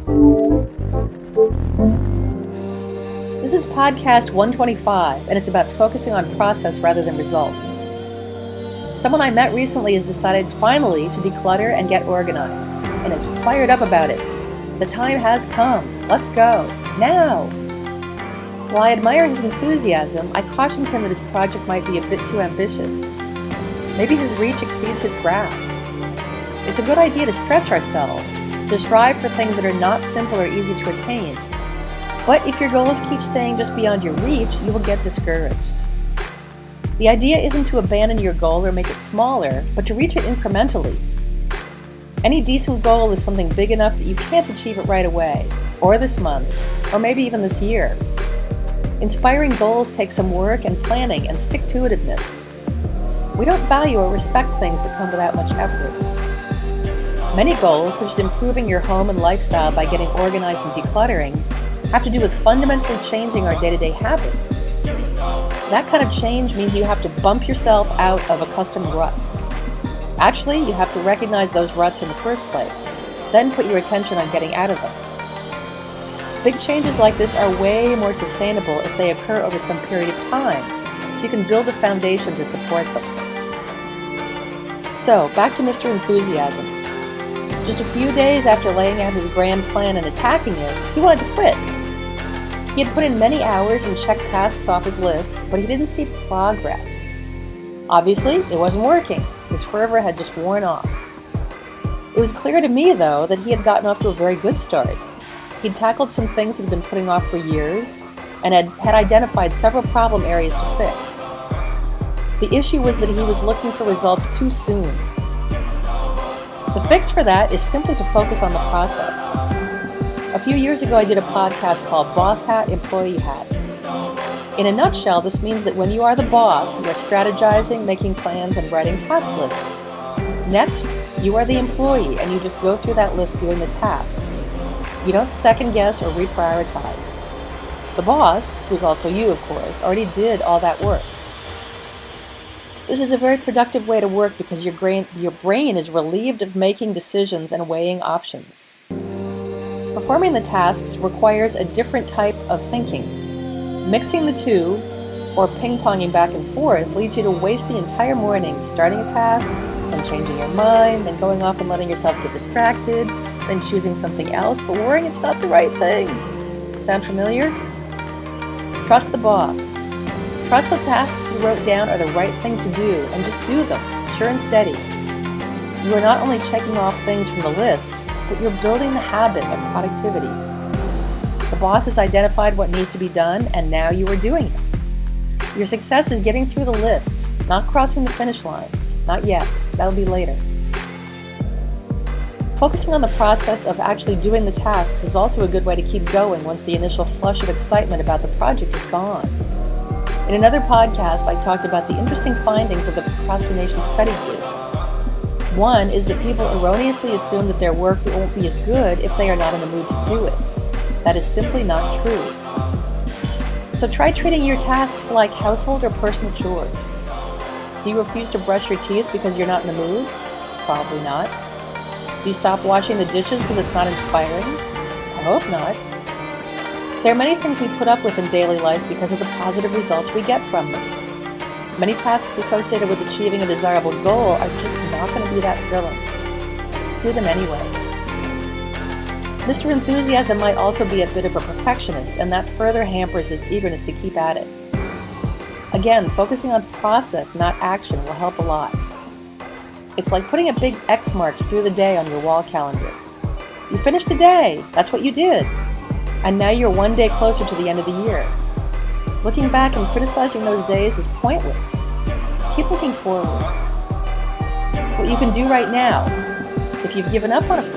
This is podcast 125, and it's about focusing on process rather than results. Someone I met recently has decided finally to declutter and get organized, and is fired up about it. The time has come. Let's go. Now! While I admire his enthusiasm, I cautioned him that his project might be a bit too ambitious. Maybe his reach exceeds his grasp. It's a good idea to stretch ourselves, to strive for things that are not simple or easy to attain. But if your goals keep staying just beyond your reach, you will get discouraged. The idea isn't to abandon your goal or make it smaller, but to reach it incrementally. Any decent goal is something big enough that you can't achieve it right away, or this month, or maybe even this year. Inspiring goals take some work and planning and stick-to-itiveness. We don't value or respect things that come without much effort. Many goals, such as improving your home and lifestyle by getting organized and decluttering, have to do with fundamentally changing our day-to-day habits. That kind of change means you have to bump yourself out of accustomed ruts. Actually, you have to recognize those ruts in the first place, then put your attention on getting out of them. Big changes like this are way more sustainable if they occur over some period of time, so you can build a foundation to support them. So, back to Mr. Enthusiasm. Just a few days after laying out his grand plan and attacking it, he wanted to quit. He had put in many hours and checked tasks off his list, but he didn't see progress. Obviously, it wasn't working. His fervor had just worn off. It was clear to me, though, that he had gotten off to a very good start. He'd tackled some things he'd been putting off for years, and had identified several problem areas to fix. The issue was that he was looking for results too soon. The fix for that is simply to focus on the process. A few years ago, I did a podcast called Boss Hat, Employee Hat. In a nutshell, this means that when you are the boss, you are strategizing, making plans, and writing task lists. Next, you are the employee, and you just go through that list doing the tasks. You don't second guess or reprioritize. The boss, who's also you, of course, already did all that work. This is a very productive way to work because your brain is relieved of making decisions and weighing options. Performing the tasks requires a different type of thinking. Mixing the two, or ping-ponging back and forth, leads you to waste the entire morning starting a task, then changing your mind, then going off and letting yourself get distracted, then choosing something else, but worrying it's not the right thing. Sound familiar? Trust the boss. Trust the tasks you wrote down are the right thing to do, and just do them, sure and steady. You are not only checking off things from the list, but you're building the habit of productivity. The boss has identified what needs to be done, and now you are doing it. Your success is getting through the list, not crossing the finish line. Not yet. That'll be later. Focusing on the process of actually doing the tasks is also a good way to keep going once the initial flush of excitement about the project is gone. In another podcast, I talked about the interesting findings of the procrastination study group. One is that people erroneously assume that their work won't be as good if they are not in the mood to do it. That is simply not true. So try treating your tasks like household or personal chores. Do you refuse to brush your teeth because you're not in the mood? Probably not. Do you stop washing the dishes because it's not inspiring? I hope not. There are many things we put up with in daily life because of the positive results we get from them. Many tasks associated with achieving a desirable goal are just not going to be that thrilling. Do them anyway. Mr. Enthusiasm might also be a bit of a perfectionist, and that further hampers his eagerness to keep at it. Again, focusing on process, not action, will help a lot. It's like putting a big X marks through the day on your wall calendar. You finished a day. That's what you did. And now you're one day closer to the end of the year. Looking back and criticizing those days is pointless. Keep looking forward. What you can do right now, if you've given up on a